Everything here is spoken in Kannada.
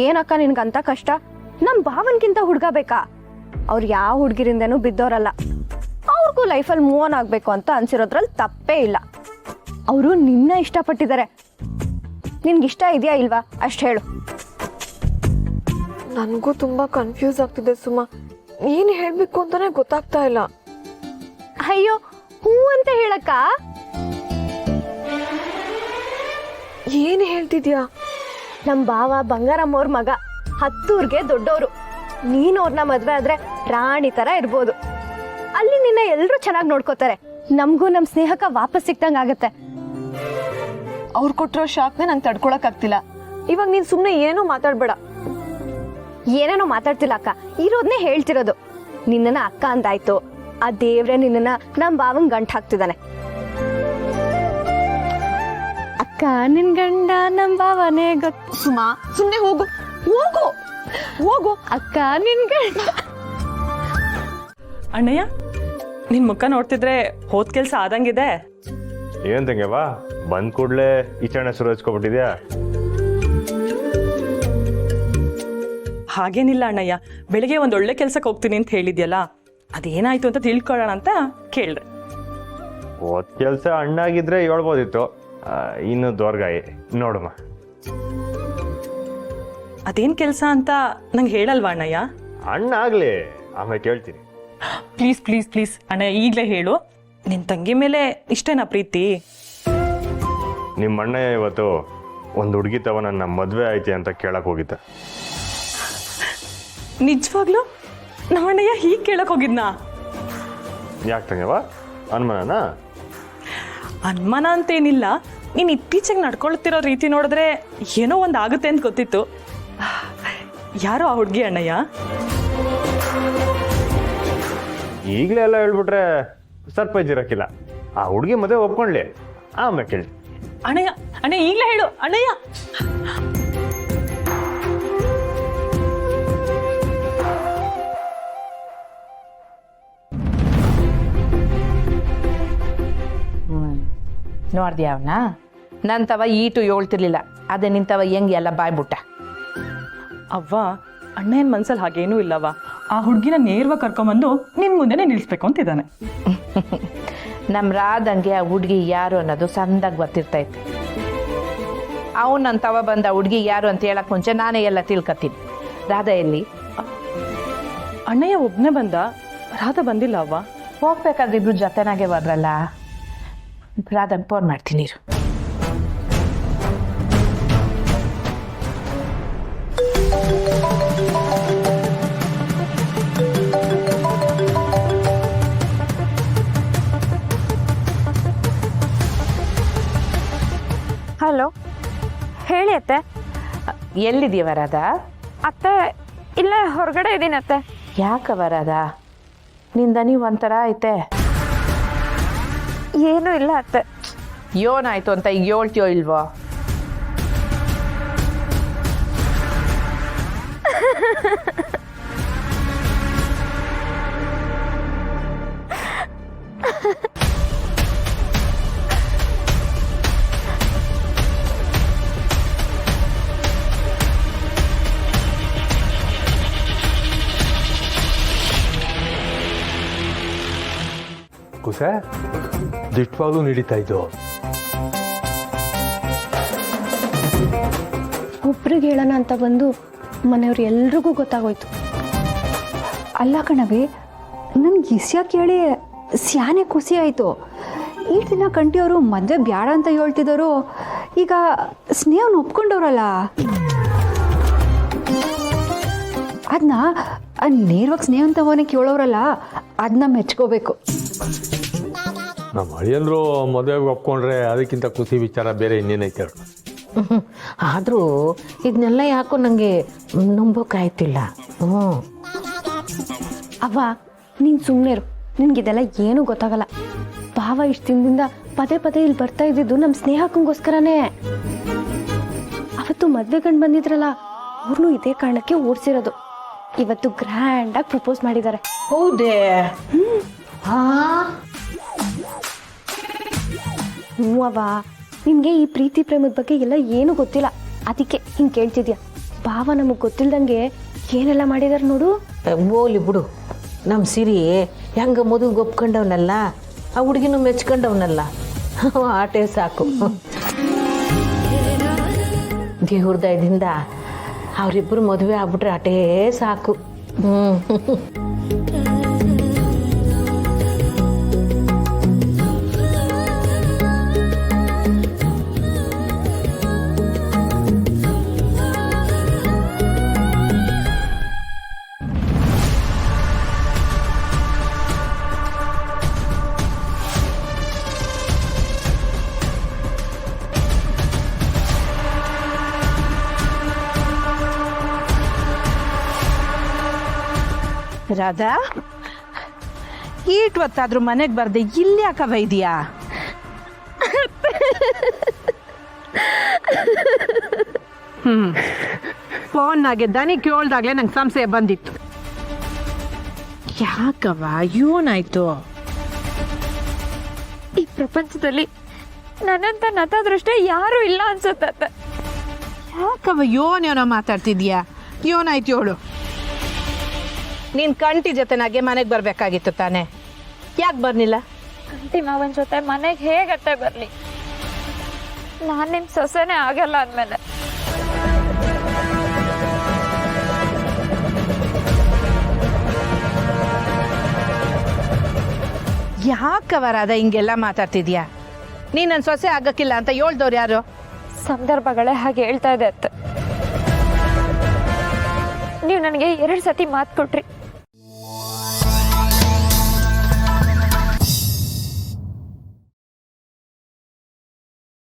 ಏನಕ್ಕ ನಿನ್ಗಂತ ಕಷ್ಟ? ನಮ್ ಭಾವನ್ಗಿಂತ ಹುಡ್ಗ ಬೇಕಾ? ಅವ್ರು ಯಾವ ಹುಡ್ಗಿರಿಂದನೂ ಬಿದ್ದೋರಲ್ಲ. ಅವ್ರಿಗೂ ಲೈಫಲ್ಲಿ ಮೂವ್ ಆನ್ ಆಗ್ಬೇಕು ಅಂತ ಅನ್ಸಿರೋದ್ರಲ್ಲಿ ತಪ್ಪೇ ಇಲ್ಲ. ಅವರು ನಿನ್ನ ಇಷ್ಟಪಟ್ಟಿದ್ದಾರೆ. ನಿನ್ಗಿಷ್ಟ ಇದೆಯಾ ಇಲ್ವಾ ಅಷ್ಟು ಹೇಳು. ನನಗೂ ತುಂಬಾ ಕನ್ಫ್ಯೂಸ್ ಆಗ್ತಿದೆ ಸುಮಾ. ಏನು ಹೇಳ್ಬೇಕು ಅಂತಾನೆ ಗೊತ್ತಾಗ್ತಾ ಇಲ್ಲ. ಅಯ್ಯೋ ಹೂ ಅಂತ ಹೇಳಕ್ಕ. ಏನು ಹೇಳ್ತಿದ್ಯಾ? ನಮ್ ಭಾವ ಬಂಗಾರಮ್ಮ ಅವ್ರ ಮಗ, 10 ಊರ್ಗೆ ದೊಡ್ಡವರು. ನೀನ್ ಅವ್ರನ್ನ ಮದ್ವೆ ಆದ್ರೆ ರಾಣಿ ತರ ಇರ್ಬೋದು. ಅಲ್ಲಿ ನಿನ್ನ ಎಲ್ರು ಚೆನ್ನಾಗಿ ನೋಡ್ಕೋತಾರೆ. ನಮಗೂ ನಮ್ ಸ್ನೇಹಕ್ಕ ವಾಪಸ್ ಸಿಕ್ತಂಗ ಆಗತ್ತೆ. ಅವ್ರು ಕೊಟ್ಟಿರೋ ಶಾಕ್ನ ನಂಗೆ ತಡ್ಕೊಳಕ್ ಆಗ್ತಿಲ್ಲ. ಇವಾಗ ನೀನ್ ಸುಮ್ನೆ ಏನೂ ಮಾತಾಡ್ಬೇಡ. ಏನೇನೋ ಮಾತಾಡ್ತಿಲ್ಲ ಅಕ್ಕ, ಇರೋದ್ನೇ ಹೇಳ್ತಿರೋದು. ನಿನ್ನನ್ನ ಅಕ್ಕ ಅಂತಾಯ್ತು, ಆ ದೇವ್ರೆ ನಿನ್ನನ್ನ ನಮ್ ಭಾವಂಗ್ ಗಂಟ್ ಹಾಕ್ತಿದ್ದಾನೆ. ಅಕ್ಕ ನಿನ್ ಗಂಡ ನಮ್ ಭಾವನೆ ಗೊತ್ತು. ಸುಮಾ ಸುಮ್ನೆ ಹೋಗು ಹೋಗು ಹೋಗು. ಅಕ್ಕ ನಿನ್ ಗಂಡ. ಅಣ್ಣಯ್ಯ, ನಿನ್ ಮುಖ ನೋಡ್ತಿದ್ರೆ ಹೋದ್ ಕೆಲ್ಸ ಆದಂಗಿದೆ. ಏನ್ ತಂಗ್ಯವ್ವ, ಬಂದ್ ಕೂಡ್ಲೆ ಈಚಾಣೆ ಶುರು ಹಚ್ಕೊಬಿಟ್ಟಿದ್ಯಾ? ಹಾಗೇನಿಲ್ಲ ಅಣ್ಣಯ್ಯ, ಬೆಳಿಗ್ಗೆ ಒಂದ್ ಒಳ್ಳೆ ಕೆಲ್ಸಕ್ಕೆ ಹೋಗ್ತೀನಿ ಅಂತ ಹೇಳಿದ್ಯಲ್ಲ, ಅದೇನಾಯ್ತು ಅಂತ ತಿಳ್ಕೊಳ್ಳೋಣ ಅಂತ ಕೇಳ್ದೆ. ಓದ್ ಕೆಲ್ಸ ಅಣ್ಣಾಗಿದ್ರೆ ಹೇಳ್ಬೋದಿತ್ತು, ಇನ್ನು ದೋರ್ಗಾಯಿ ನೋಡಮ್ಮ. ಅದೇನ್ ಕೆಲ್ಸ ಅಂತ ನಂಗೆ ಹೇಳಲ್ವಾ ಅಣ್ಣಯ್ಯ? ಅಣ್ಣ ಆಗ್ಲಿ, ಆಮೇಲೆ ಕೇಳ್ತೀನಿ. ಪ್ಲೀಸ್ ಪ್ಲೀಸ್ ಪ್ಲೀಸ್ ಅಣ್ಣಯ್ಯ, ಈಗಲೇ ಹೇಳು. ನಿನ್ ತಂಗಿ ಮೇಲೆ ಇಷ್ಟೇನಾ ಪ್ರೀತಿ? ನಿಮ್ಮ ಅಣ್ಣಯ್ಯ ಇವತ್ತು ಒಂದು ಹುಡುಗಿ ತವ ನನ್ನ ಮದ್ವೆ ಐತಿ ಅಂತ ಕೇಳಕ್ ಹೋಗಿದ್ದ. ನಿಜವಾಗ್ಲು ನಮ್ಮ ಅಣ್ಣಯ್ಯ ಹೀಗೆ ಕೇಳಕ್ ಹೋಗಿದ್ನಾ? ಯಾಕೆ ತಂಗ್ಯವ್ವ, ಅನುಮಾನನಾ? ಅನುಮಾನ ಅಂತೇನಿಲ್ಲ, ನೀನು ಇತ್ತೀಚೆಗೆ ನಡ್ಕೊಳ್ತಿರೋ ರೀತಿ ನೋಡಿದ್ರೆ ಏನೋ ಒಂದು ಆಗುತ್ತೆ ಅಂತ ಗೊತ್ತಿತ್ತು. ಯಾರೋ ಆ ಹುಡುಗಿ ಅಣ್ಣಯ್ಯ? ಈಗಲೇ ಎಲ್ಲ ಹೇಳ್ಬಿಟ್ರೆ ಸರ್ಪ್ರೈಸ್ ಇರಕ್ಕಿಲ್ಲ. ಆ ಹುಡುಗಿ ಮದುವೆ ಒಪ್ಕೊಂಡ್ಲಿ, ಆಮೇಲೆ ಕೇಳಿ. ಅಣ್ಣಯ್ಯ ಅಣ್ಣಯ್ಯ ಈಗಲೇ ಹೇಳು ಅಣ್ಣಯ್ಯ. ನೋಡ್ದಿ ಅವನ ನನ್ನ ತವ ಈಟು ಹೇಳ್ತಿರ್ಲಿಲ್ಲ, ಅದೇ ನಿಂತವ ಹೆಂಗೆ ಎಲ್ಲ ಬಾಯ್ಬಿಟ್ಟ. ಅವ್ವ, ಅಣ್ಣಯ್ಯನ ಮನ್ಸಲ್ಲಿ ಹಾಗೇನೂ ಇಲ್ಲವ. ಆ ಹುಡುಗಿನ ನೇರವಾಗಿ ಕರ್ಕೊಂಬಂದು ನಿನ್ ಮುಂದೆನೆ ನಿಲ್ಲಿಸ್ಬೇಕು ಅಂತಿದ್ದಾನೆ. ನಮ್ಮ ರಾಧಂಗೆ ಆ ಹುಡುಗಿ ಯಾರು ಅನ್ನೋದು ಸಂದಾಗ ಗೊತ್ತಿರ್ತೈತೆ. ಅವನು ನನ್ನ ತವ ಬಂದ ಹುಡುಗಿ ಯಾರು ಅಂತ ಹೇಳಕ್ ಮುಂಚೆ ನಾನೇ ಎಲ್ಲ ತಿಳ್ಕೊತೀನಿ. ರಾಧ ಎಲ್ಲಿ? ಅಣ್ಣಯ್ಯ ಒಬ್ಬನೇ ಬಂದ, ರಾಧ ಬಂದಿಲ್ಲ ಅವ್ವ. ಹೋಗ್ಬೇಕಾದ್ರೆ ಇಬ್ರು ಜೊತೆನಾಗೆ ಹೋದ್ರಲ್ಲ. ರಾಧಂಗೆ ಫೋನ್ ಮಾಡ್ತೀನಿ ಇರು. ಹಲೋ, ಹೇಳಿ ಅತ್ತೆ. ಎಲ್ಲಿದೀಯ ರಾಧ? ಅತ್ತೆ ಇಲ್ಲ, ಹೊರಗಡೆ ಇದ್ದೀನಿ ಅತ್ತೆ. ಯಾಕವ ರಾಧ, ನಿನ್ ದನಿ ಒಂಥರ ಐತೆ. ಏನೂ ಇಲ್ಲ ಅತ್ತೆ. ಏನಾಯ್ತು ಅಂತ ಈಗ ಹೇಳ್ತೀಯೋ ಇಲ್ವೋ? ಕುಸೆ ದಿಟ್ವಾಗ್ಲೂ ನಡೀತಾ ಇದ್ದು. ಒಬ್ರಿಗೆ ಹೇಳೋಣ ಅಂತ ಬಂದು ಮನೆಯವ್ರು ಎಲ್ರಿಗೂ ಗೊತ್ತಾಗೋಯ್ತು. ಅಲ್ಲ ಕಣವಿ, ನನ್ಗೆ ಇಸ್ಯಾ ಕೇಳಿ ಸ್ಯಾನೆ ಖುಷಿ ಆಯಿತು. ಈ ದಿನ ಕಂಟಿಯವರು ಮದುವೆ ಬ್ಯಾಡ ಅಂತ ಹೇಳ್ತಿದ್ದವರು ಈಗ ಸ್ನೇಹನ ಒಪ್ಕೊಂಡವ್ರಲ್ಲ. ಅದನ್ನ ನೇರವಾಗಿ ಸ್ನೇಹ ಅಂತ ಅವನೇ ಕೇಳೋರಲ್ಲ, ಅದನ್ನ ಮೆಚ್ಕೋಬೇಕು. ನಮ್ಮ ಅಳಿಯಂದ್ರು ಮದುವೆಗೆ ಒಪ್ಕೊಂಡ್ರೆ ಅದಕ್ಕಿಂತ ಖುಷಿ ವಿಚಾರ ಬೇರೆ ಇನ್ನೇನೈತೆ. ಆದರೂ ಇದನ್ನೆಲ್ಲ ಯಾಕೋ ನನಗೆ ನಂಬೋಕಾಯ್ತಿಲ್ಲ. ಅವ್ವ ನೀನ್ ಸುಮ್ಮನೆ ಇರು, ನಿನ್ಗಿದೆಲ್ಲ ಏನೂ ಗೊತ್ತಾಗಲ್ಲ. ಭಾವ ಇಷ್ಟು ದಿನದಿಂದ ಪದೇ ಪದೇ ಇಲ್ಲಿ ಬರ್ತಾ ಇದ್ದಿದ್ದು ನಮ್ಮ ಸ್ನೇಹಕ್ಕಂಗೋಸ್ಕರನೇ. ಅವತ್ತು ಮದ್ವೆ ಗಂಡು ಬಂದಿದ್ರಲ್ಲ, ಅವ್ರನ್ನೂ ಇದೇ ಕಾರಣಕ್ಕೆ ಓಡಿಸಿರೋದು. ಇವತ್ತು ಗ್ರ್ಯಾಂಡ್ ಆಗಿ ಪ್ರಪೋಸ್ ಮಾಡಿದ್ದಾರೆ. ಹೌದೇ? ಹ್ಞೂ ಅವ್ವ, ನಿನ್ಗೆ ಈ ಪ್ರೀತಿ ಪ್ರೇಮದ ಬಗ್ಗೆ ಎಲ್ಲ ಏನೂ ಗೊತ್ತಿಲ್ಲ, ಅದಕ್ಕೆ ಹಿಂಗೆ ಕೇಳ್ತಿದ್ಯಾ. ಭಾವ ನಮಗೆ ಗೊತ್ತಿಲ್ದಂಗೆ ಏನೆಲ್ಲ ಮಾಡಿದಾರೆ ನೋಡು. ಓಲಿ ಬಿಡು, ನಮ್ಮ ಸಿರಿ ಹೆಂಗ ಮದುವೆ ಒಪ್ಕೊಂಡವನಲ್ಲ, ಆ ಹುಡುಗಿನೂ ಮೆಚ್ಕೊಂಡವನಲ್ಲ, ಆಟೇ ಸಾಕು. ದೇವ್ರ ದಯದಿಂದ ಅವರಿಬ್ಬರು ಮದುವೆ ಆಗ್ಬಿಟ್ರೆ ಆಟೇ ಸಾಕು. ರಾಧಾ, ಈಟ್ ಹೊತ್ತಾದ್ರೂ ಮನೆಗೆ ಬರ್ದೆ ಇಲ್ಲಿ ಯಾಕವ ಇದೆಯಾ? ಫೋನ್ನಾಗೆ ದನಿ ಕೇಳ್ದಾಗ್ಲೇ ನಂಗೆ ಸಂಶಯ ಬಂದಿತ್ತು. ಯಾಕವ, ಏನಾಯ್ತು? ಈ ಪ್ರಪಂಚದಲ್ಲಿ ನನ್ನಂತ ನತದೃಷ್ಟೇ ಯಾರು ಇಲ್ಲ ಅನ್ಸುತ್ತೆ. ಯಾಕವ ಯೋನೇನೋ ಮಾತಾಡ್ತಿದ್ಯಾ? ಏನಾಯ್ತು ಹೇಳು. ನೀನ್ ಕಂಟಿ ಜೊತೆನಾಗೆ ಮನೆಗೆ ಬರ್ಬೇಕಾಗಿತ್ತು ತಾನೆ, ಯಾಕೆ ಬರ್ನಿಲ್ಲ? ಕಂಟಿ ಮಾವನ ಜೊತೆ ಮನೆಗೆ ಹೇಗಟ್ಟೆ ಬರ್ಲಿ? ನಾನು ನಿಮ್ಮ ಸೊಸೆನೇ ಆಗಲ್ಲ ಅಂದಮೇಲೆ. ಯಾಕವ ರಾಧಾ ಹಿಂಗೆಲ್ಲ ಮಾತಾಡ್ತಿದ್ಯಾ? ನೀನ್ ನನ್ನ ಸೊಸೆ ಆಗಕ್ಕಿಲ್ಲ ಅಂತ ಹೇಳ್ದವ್ರು ಯಾರು? ಸಂದರ್ಭಗಳೇ ಹಾಗೆ ಹೇಳ್ತಾ ಇದೆ ಅತ್ತೆ. ನೀವು ನನಗೆ 2 ಸತಿ ಮಾತು ಕೊಟ್ರಿ.